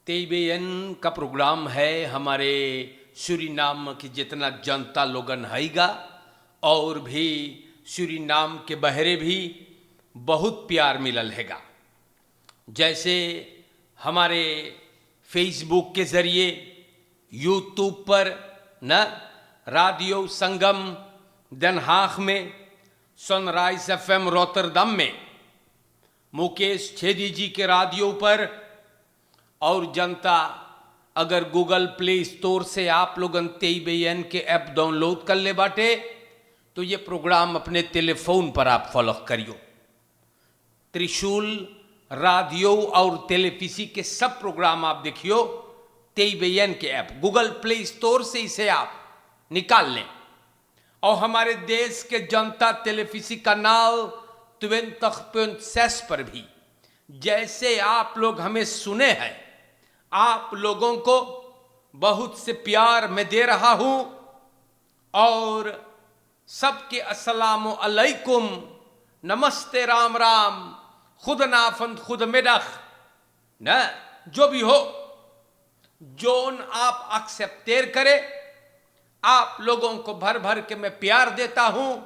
तेईबेन का प्रोग्राम है हमारे सूरीनाम की जितना जनता लोगन हैगा और भी सूरीनाम के बहरे भी बहुत प्यार मिलल हैगा। जैसे हमारे फेसबुक के ज़रिए, यूट्यूब पर न, रेडियो संगम den Haag में, सनराइज एफएम रोटरडम में, मुकेश छेदी जी के रेडियो पर, और जनता अगर गूगल प्ले स्टोर से आप लोगन तेईबेन के ऐप डाउनलोड कर ले बाटे तो ये प्रोग्राम अपने टेलीफोन पर आप फॉलो करियो। त्रिशूल रेडियो और टेलीविज़न के सब प्रोग्राम आप देखियो तेईबेन के ऐप, गूगल प्ले स्टोर से इसे आप निकाल लें। और हमारे देश के जनता टेलीविज़न कैनाल 20.6 पर भी जैसे आप लोग हमें सुने हैं, आप लोगों को बहुत से प्यार मैं दे रहा हूं और सबके अस्सलामु अलैकुम, नमस्ते, राम राम, खुद नाफंद खुद मिडख न, जो भी हो जोन आप एक्सेप्टेर करे, आप लोगों को भर भर के मैं प्यार देता हूं।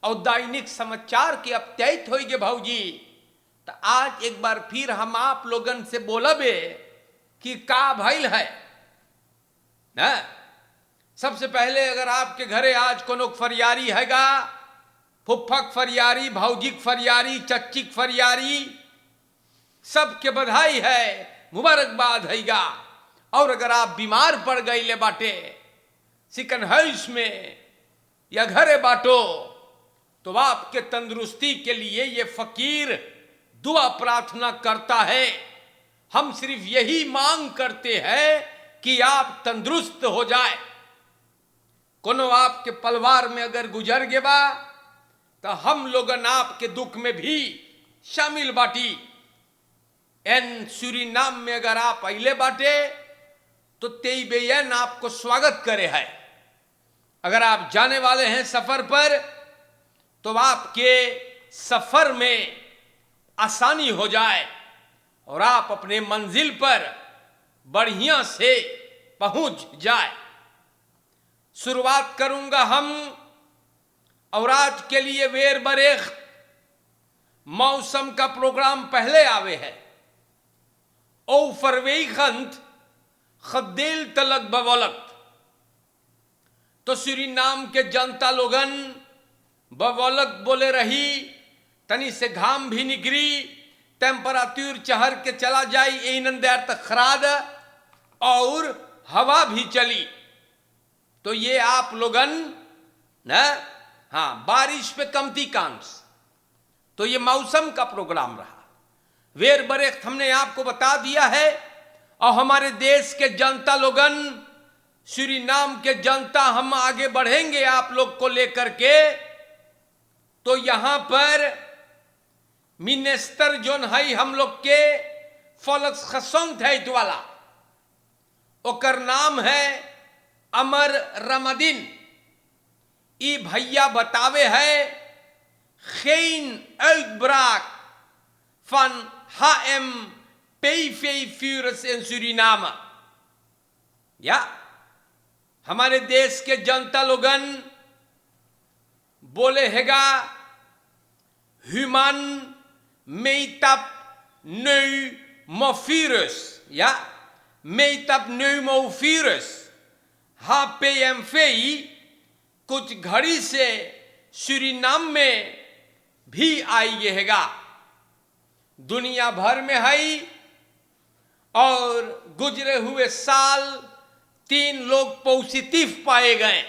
और दैनिक समाचार की अपडेट होइगे भाऊजी, तो आज एक बार फिर हम आप लोगन से बोलबे कि का भइल है ना। सबसे पहले अगर आपके घरे आज कोनो फरियारी हैगा, फुफ्फक फरियारी, भौजिक फरियारी, चच्चिक फरियारी, सबके बधाई है, मुबारकबाद हैगा। और अगर आप बीमार पड़ गई ले बाटे सिकन हाउस में या घरे बाटो, तो आपके तंदुरुस्ती के लिए ये फकीर दुआ प्रार्थना करता है। हम सिर्फ यही मांग करते हैं कि आप तंदुरुस्त हो जाए। कोनो आपके परिवार में अगर गुजर गए बा तो हम लोगन आपके दुख में भी शामिल बाटी। एन सूरीनाम में अगर आप अइले बाटे तो तेईबेन आपको स्वागत करे है। अगर आप जाने वाले हैं सफर पर तो आपके सफर में आसानी हो जाए और आप अपने मंजिल पर बढ़िया से पहुंच जाए। शुरुआत करूंगा हम, और आज के लिए वेर बरेख मौसम का प्रोग्राम पहले आवे है। ओ फरवई खंत खद्देल तलक बवलक, तो सूरीनाम के जनता लोगन बवलक बोले रही, तनी से घाम भी निकरी, टेम्परेचर चढ़ के चला जाए इन देर तक खराद, और हवा भी चली। तो ये आप लोगन न, हाँ, बारिश पे कमती कांस, तो ये मौसम का प्रोग्राम रहा। वेर बरेख हमने आपको बता दिया है। और हमारे देश के जनता लोगन, सूरीनाम के जनता, हम आगे बढ़ेंगे आप लोग को लेकर के। तो यहां पर मिनिस्टर जोन है हम लोग के फलक्स खसंत है वाला, ओकर नाम है अमर रमदीन। ई भैया बतावे है geen uitbraak van HMPV-virus in Suriname। या हमारे देश के जनता लोगन बोले हैगा ह्यूमन metapneumovirus, या metapneumovirus HPMV कुछ घड़ी से सूरीनाम में भी आई हैगा। दुनिया भर में है और गुजरे हुए साल 3 लोग पॉजिटिव पाए गए।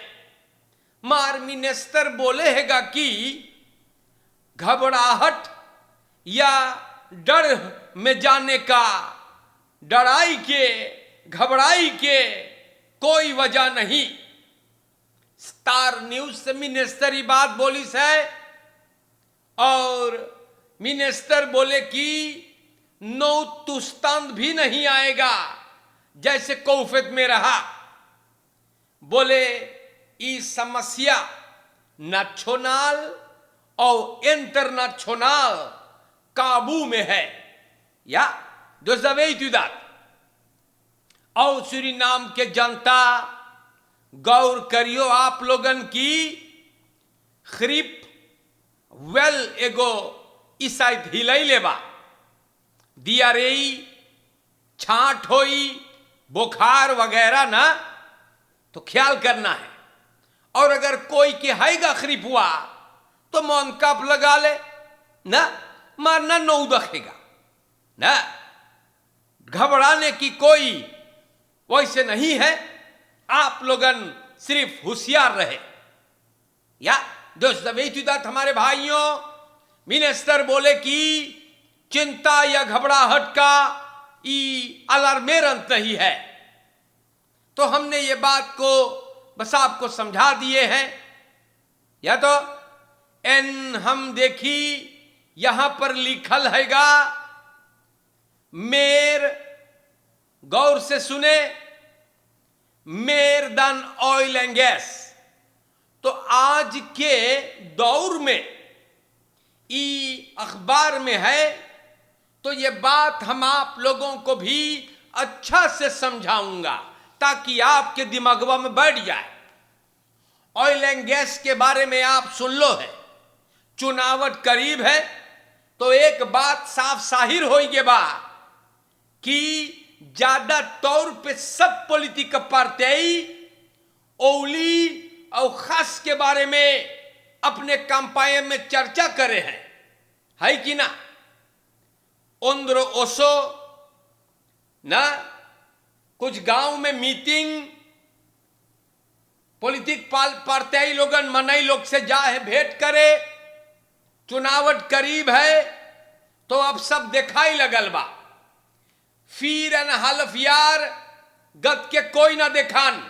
मार मिनिस्टर बोले हैगा कि घबराहट या डर में जाने का, डराई के, घबराई के कोई वजह नहीं। स्टार न्यूज से मिनिस्टर ये बात बोली है और मिनिस्टर बोले कि नो तुस्तान भी नहीं आएगा जैसे कोफिद में रहा। बोले इस समस्या नेशनल और इंटरनेशनल काबू में है। या दोस्तों, और सूरीनाम के जनता गौर करियो आप लोगन की खरीफ वेल एगो ईसाइत हिलई लेबा दिया रेई छांट होई बुखार वगैरह ना, तो ख्याल करना है। और अगर कोई के हाईगा खरीफ हुआ तो मौन कप लगा ले ना, मारना नौ दखेगा ना, घबराने की कोई वैसे नहीं है। आप लोगन सिर्फ होशियार रहे। या दोस्त वेतुदात हमारे भाइयों, मिनिस्टर बोले कि चिंता या घबराहट का अलार्मेरंत नहीं है, तो हमने ये बात को बस आपको समझा दिए हैं। या तो एन हम देखी यहां पर लिखल हैगा, मेर गौर से सुने, मेर दन ऑयल एंड गैस। तो आज के दौर में अखबार में है, तो ये बात हम आप लोगों को भी अच्छा से समझाऊंगा ताकि आपके दिमागवा में बैठ जाए। ऑयल एंड गैस के बारे में आप सुन लो है, चुनावट करीब है, तो एक बात साफ साहिर होइगे बा कि ज्यादा तौर पे सब पॉलिटिकल पार्टी ओली और खास के बारे में अपने कैंपेन में चर्चा करे हैं, है कि ना। उन्द्र ओसो ना, कुछ गांव में मीटिंग पॉलिटिकल पार्टी लोगन मनई लोग से जा है भेंट करे, चुनावट करीब है, तो अब सब दिखाई लगल बा। फीर एन हल्फ यार गत के कोई ना देखान,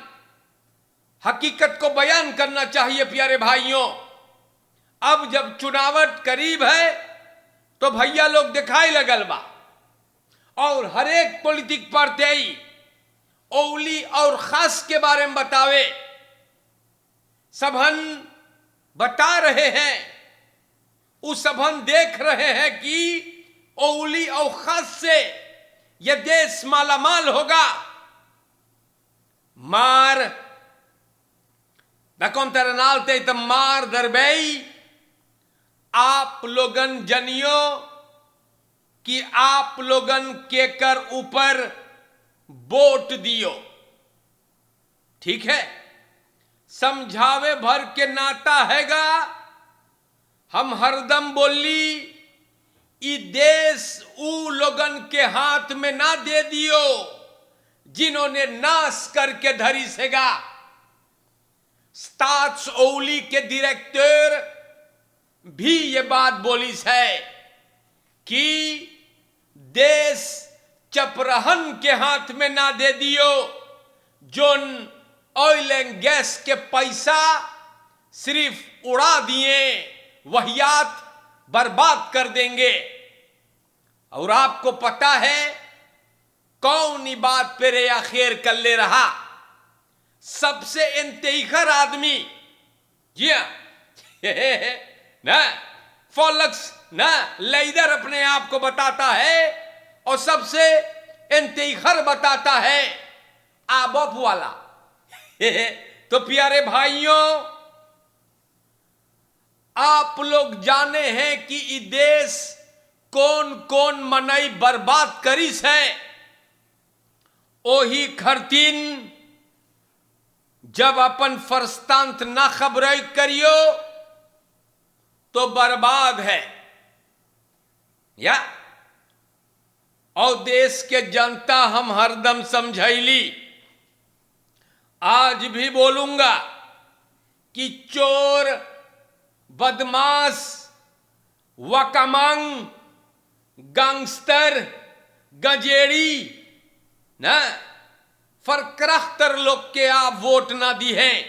हकीकत को बयान करना चाहिए प्यारे भाइयों। अब जब चुनावट करीब है तो भैया लोग दिखाई लगल बा, और हर एक पॉलिटिक पार्टी ओली और खास के बारे में बतावे, सबहन बता रहे हैं, उस सबहन देख रहे हैं कि ओली और खास से यह देश मालामाल होगा। मार नकोंतरनालते तम मार दरबई, आप लोगन जनियो कि आप लोगन के कर ऊपर वोट दियो, ठीक है। समझावे भर के नाता हैगा, हम हरदम बोली ई देश ऊ लोगन के हाथ में ना दे दियो जिन्होंने नाश करके धरी सेगा। स्टाट्स ओली के डायरेक्टर भी ये बात बोली है कि देश चपरहन के हाथ में ना दे दियो, जोन ऑयल एंड गैस के पैसा सिर्फ उड़ा दिए, वहियात बर्बाद कर देंगे। और आपको पता है कौन ही बात पे रे आखिर कर ले रहा, सबसे इंतखर आदमी, जी ना फॉलक्स ना लीडर अपने आप को बताता है, और सबसे इंतखर बताता है आबप वाला। तो प्यारे भाइयों, आप लोग जाने हैं कि ये देश कौन कौन मनई बर्बाद करीस है। ओही खरतीन जब अपन फरस्तांत ना खबर करियो तो बर्बाद है। या और देश के जनता हम हरदम समझैली, आज भी बोलूंगा कि चोर, बदमाश, वकमंग, गैंगस्टर, गजेड़ी ना फरकरख्तर लोग के आप वोट ना दी हैं,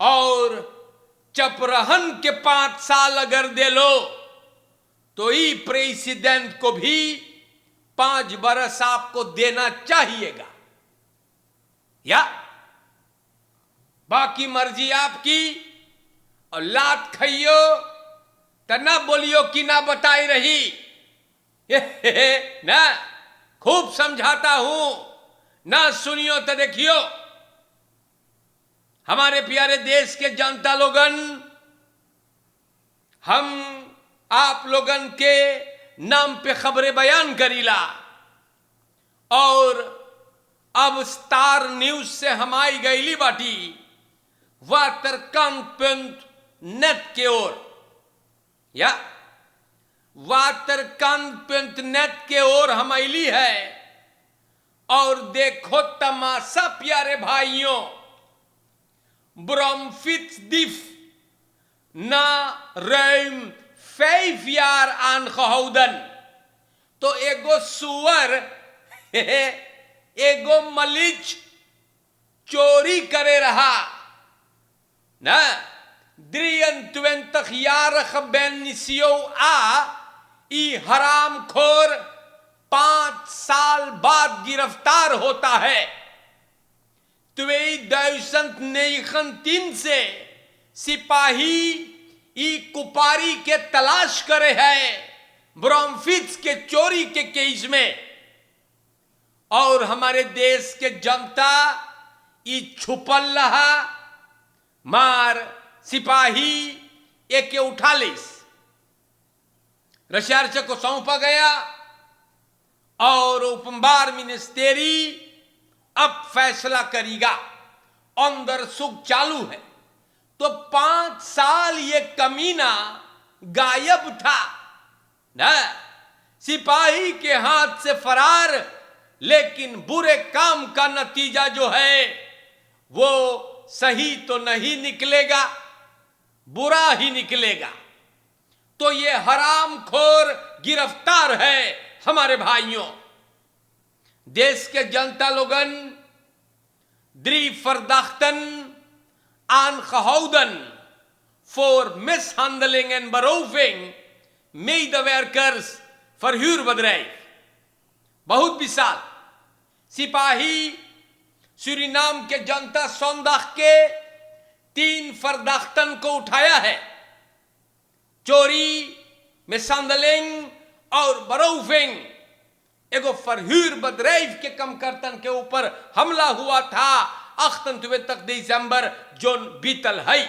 और चपरहन के 5 साल अगर दे लो तो ई प्रेसिडेंट को भी 5 बरस आपको देना चाहिएगा। या बाकी मर्जी आपकी, और लात खाइयो तो ना बोलियो कि ना बताई रही। ना खूब समझाता हूं, ना सुनियो तो देखियो। हमारे प्यारे देश के जनता लोगन, हम आप लोगन के नाम पे खबरें बयान करीला और अब स्टार न्यूज से हम आई गईली बाटी वातरकांत.नेट के ओर या वातरकांत.नेट के ओर हम अली है। और देखो तमाशा प्यारे भाइयों, ब्रॉमफिट्सदिफ ना रैम 5 jaar aangehouden। तो एगो सुअर एगो मलिच चोरी करे रहा ना 23-jarige Benicio A ई हरामखोर 5 साल बाद गिरफ्तार होता है। 2019 से सिपाही ई कुपारी के तलाश करे है ब्रॉमफिट्स के चोरी के केस में। और हमारे देश के जनता ई छुपल रहा, मार सिपाही एक के उठा लिस, रशियार्च को सौंपा गया और उपम्बार मिनिस्टेरी अब फैसला करेगा। अंदर सुख चालू है। तो 5 साल ये कमीना गायब था ना, सिपाही के हाथ से फरार, लेकिन बुरे काम का नतीजा जो है वो सही तो नहीं निकलेगा, बुरा ही निकलेगा। तो ये हरामखोर गिरफ्तार है हमारे भाइयों। देश के जनता लोगन Dree फरदाख्तन aangehouden voor mishandeling en beroving medewerkers verhuurbedrijf। बहुत विशाल सिपाही सूरीनाम के जनता सोंदाख के 3 फरदाख्तन को उठाया है। चोरी, मिसहैंडलिंग और बरोविंग एगो verhuurbedrijf के कमकर्तन के ऊपर हमला हुआ था 28 दिसंबर जोन बीतल है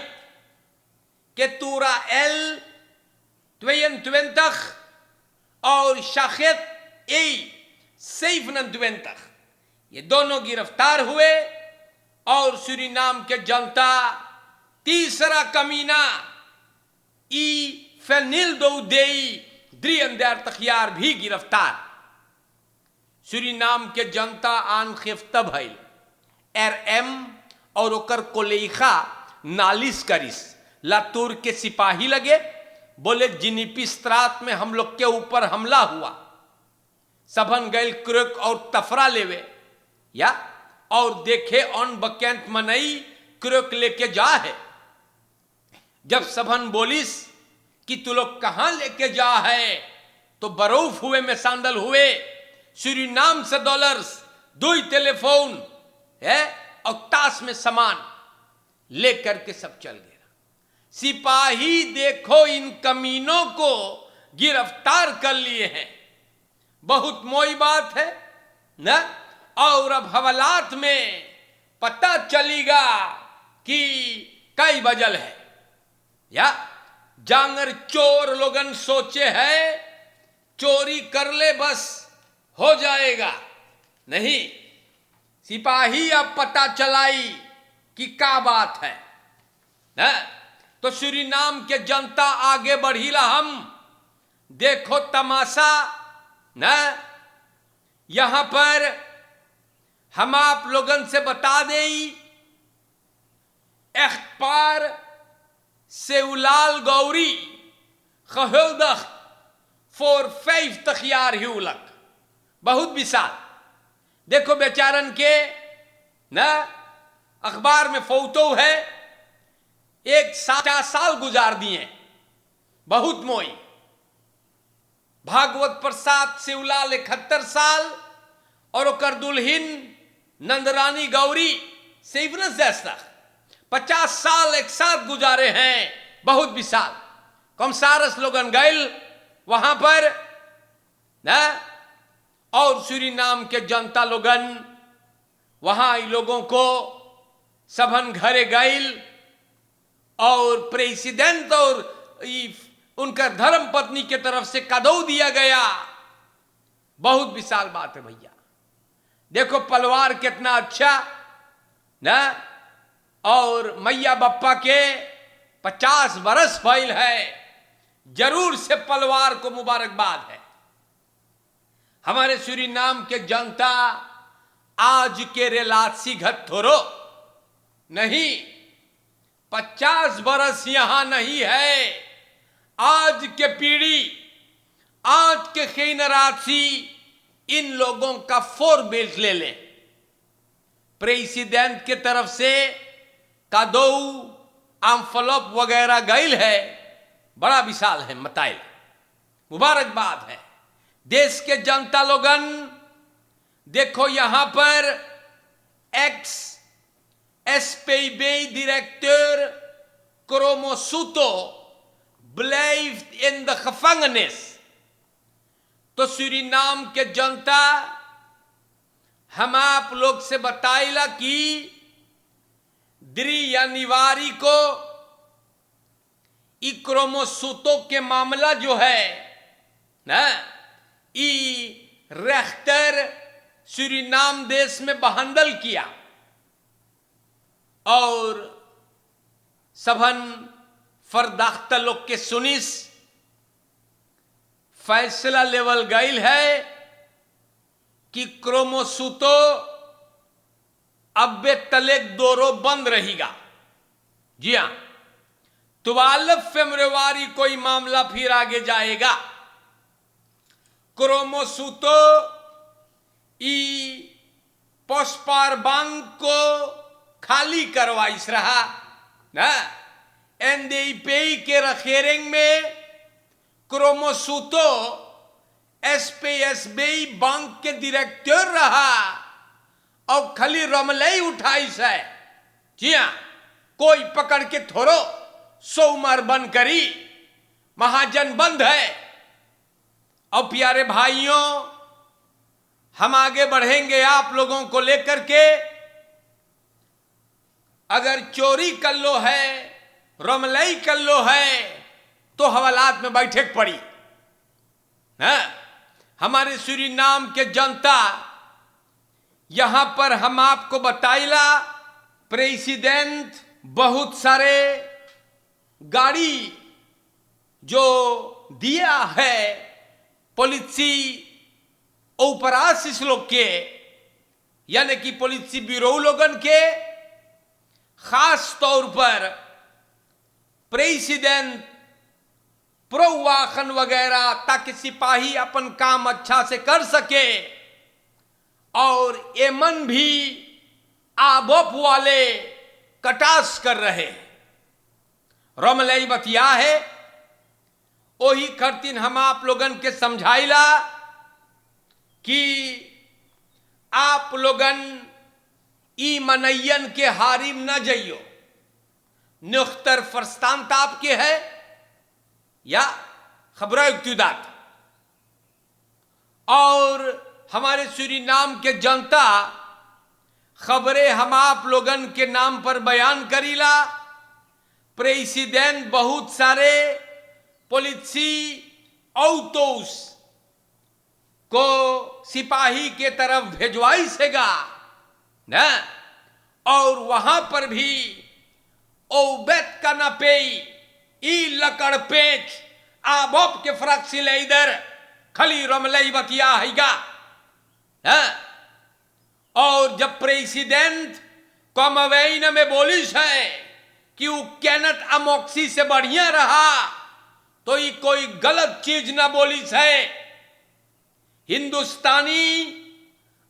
के तूरा एल 22 और शाखेत ए 27, ये दोनों गिरफ्तार हुए। और सूरीनाम के जनता तीसरा कमीना ई फेनिल्डो देई 33 jaar भी गिरफ्तार। सूरीनाम के जनता आन खिफ्तब है RM और ओकर कोलेखा नालिश करिस। लातूर के सिपाही लगे, बोले जिनीपी स्त्रात में हम लोग के ऊपर हमला हुआ, सबन गैल क्रुक और तफरा लेवे या और देखे ऑन बकेंट मनई क्रुक लेके जा है। जब सबन बोलिस कि तू लोग कहां लेके जा है, तो बरूफ हुए में सांदल हुए, सूरीनाम से $, 2 टेलीफोन है और ताश में सामान लेकर के सब चल गया। सिपाही देखो इन कमीनों को गिरफ्तार कर लिए हैं, बहुत मोई बात है ना। और अब हवालात में पता चलेगा कि कई बजल है या जांगर चोर लोगन सोचे है चोरी कर ले बस हो जाएगा, नहीं। सिपाही अब पता चलाई कि क्या बात है ना। तो सूरीनाम के जनता आगे बढ़ीला, हम देखो तमाशा ना। यहां पर हम आप लोगन से बता दें, एखपार सेउलाल गौरी गehuldigd voor 50 jaar huwelijk। बहुत विशाल। देखो बेचारन के ना अखबार में फोटो है, 50 साल गुजार दिए, बहुत मोई। भागवत प्रसाद सेउलाल 71 साल और ओकर दुल्हिन नंदरानी गौरी 50 साल एक साथ गुजारे हैं, बहुत विशाल। कमसारस लोगन गैल वहां पर ना। और सूरीनाम के जनता लोगन वहां इन लोगों को सबन घरे गईल और प्रेसिडेंट और उनका धर्म पत्नी के तरफ से कदौ दिया गया। बहुत विशाल बात है भैया। देखो पलवार कितना अच्छा ना, और मैया बप्पा के 50 बरस भइल है, जरूर से पलवार को मुबारकबाद है। हमारे सूरीनाम के जनता आज के रेलासी घट थोरो नहीं, 50 बरस यहां नहीं है। आज के पीढ़ी, आज के खैनरासी इन लोगों का 4 बेल्ट ले ले। प्रेसिडेंट के तरफ से कदौ एम्फलॉप वगैरह गईल है, बड़ा विशाल है मताइल, मुबारकबाद है। देश के जनता लोगन देखो यहां पर x SPB directeur Kromosuto blijft in de gevangenis। तो सूरीनाम के जनता हम आप लोग से बताइला कि 3 जनवरी को ई क्रोमोसुतो के मामला जो है ना, ई रेख्तर सूरीनाम देश में बहंदल किया और सबन फरदाख्ता लोग के सुनिस फैसला लेवल गईल है कि क्रोमोसुतो अब्बे तलेक दोरो बंद रहेगा। जी हां, 12 फरवरी को ही मामला फिर आगे जाएगा। क्रोमोसुतो ई पोस्पार बैंक को खाली करवाइस रहा ना, NDP के रखेरेंग में क्रोमोसुतो SPSB बैंक के डायरेक्टर रहा और खाली रमलई उठाइस है। जी हां, कोई पकड़ के थोरो सोमर बंद करी, महाजन बंद है। और प्यारे भाइयों, हम आगे बढ़ेंगे आप लोगों को लेकर के। अगर चोरी कर लो है, रमलई कर लो है, तो हवालात में बैठे पड़ी है। हमारे सूरीनाम के जनता यहां पर हम आपको बताइला, प्रेसिडेंट बहुत सारे गाड़ी जो दिया है पॉलिसी उपराशिस लोग के, यानी कि पॉलिसी ब्यूरो लोगन के, खास तौर पर प्रेसिडेंट प्रोवाखन वगैरह, ताकि सिपाही अपन काम अच्छा से कर सके। और एमन भी आबोप वाले कटास कर रहे। रमलई बतिया है, ओही खरतीन हम आप लोगन के समझाइला कि आप लोगन ई मनैयन के हारिम न जइयो। नुख्तर फरस्तान आपके है या खबर इक्तदात। और हमारे सूरीनाम के जनता खबरें हम आप लोगन के नाम पर बयान करीला। प्रेसिडेंट बहुत सारे पॉलिसी औतोस को सिपाही के तरफ भेजवाई सेगा ना, और वहां पर भी ओबेत का न पेई ई लकड़ पेच आबोप के फरक सिले इधर खली रमलई बतिया हैगा। और जब प्रेसिडेंट कॉमवेइन में बोलिस है कि वो कैनट अमोक्सी से बढ़िया रहा, तो ये कोई गलत चीज ना बोलिस है। हिंदुस्तानी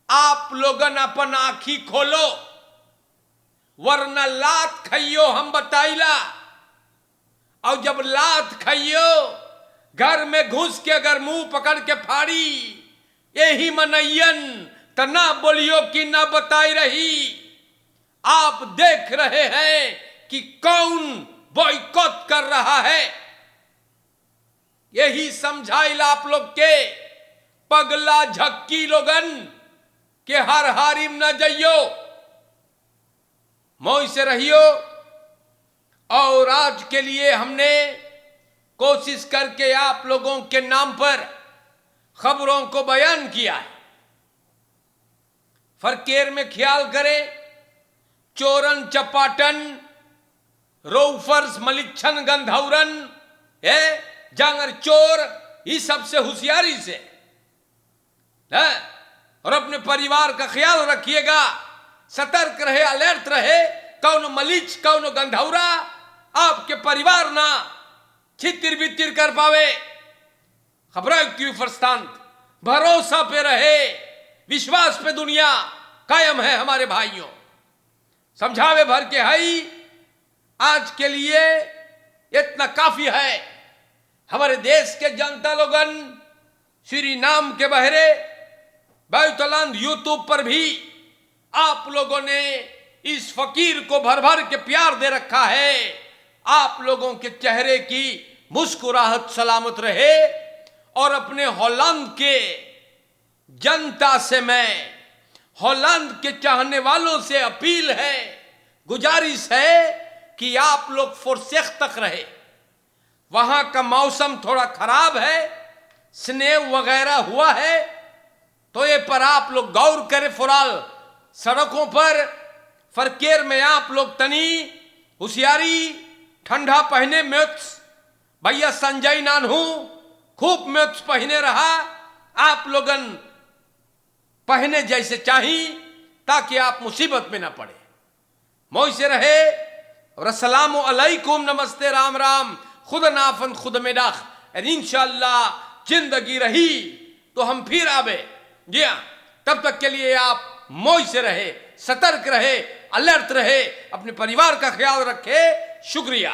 आप लोगन अपन आंखी खोलो, वरना लात खाइयो हम बताइला। और जब लात खाइयो, घर में घुस के अगर मुंह पकड़ के फाड़ी, यही मनैयन तो ना बोलियो कि ना बताई रही। आप देख रहे हैं कि कौन बॉयकॉट कर रहा है। यही समझाइला आप लोग के पगला झक्की लोगन कि हर हारिम न जइयो, मौज से रहियो। और आज के लिए हमने कोशिश करके आप लोगों के नाम पर खबरों को बयान किया है। फरकेर में ख्याल करें, चोरन चपाटन, रोफर्स मलिच्छन गंधौरन है, जांगर चोर, इस सबसे होशियारी से है। और अपने परिवार का ख्याल रखिएगा, सतर्क रहे, अलर्ट रहे। कौन मलिच कौन गंधौरा आपके परिवार ना छितिर बितिर कर पावे। खबरें क्यों फरस्तांत, भरोसा पे रहे, विश्वास पे दुनिया कायम है हमारे भाइयों। समझावे भर के हई, आज के लिए इतना काफी है। हमारे देश के जनता लोगन श्री नाम के बहरे बैतुलांद यूट्यूब पर भी आप लोगों ने इस फकीर को भर भर के प्यार दे रखा है। आप लोगों के चेहरे की मुस्कुराहट सलामत रहे। और अपने हॉलैंड के जनता से, मैं हॉलैंड के चाहने वालों से अपील है, गुजारिश है कि आप लोग फुरसेख तक रहे। वहां का मौसम थोड़ा खराब है, स्नेह वगैरह हुआ है, तो ये पर आप लोग गौर करें। फुराल सड़कों पर फरकेर में आप लोग तनी होशियारी, ठंडा पहने म्यूट्स, भैया संजय नानहू खूब म्यूट्स पहने रहा। आप लोगन पहने जैसे चाहिए ताकि आप मुसीबत में ना पड़े। मौज से रहे। और अस्सलामु अलैकुम, नमस्ते, राम राम, खुद नाफन खुद में डाख। इंशाअल्लाह जिंदगी रही तो हम फिर आवे। जी हाँ, तब तक के लिए आप मौज से रहे, सतर्क रहे, अलर्ट रहे, अपने परिवार का ख्याल रखे। शुक्रिया।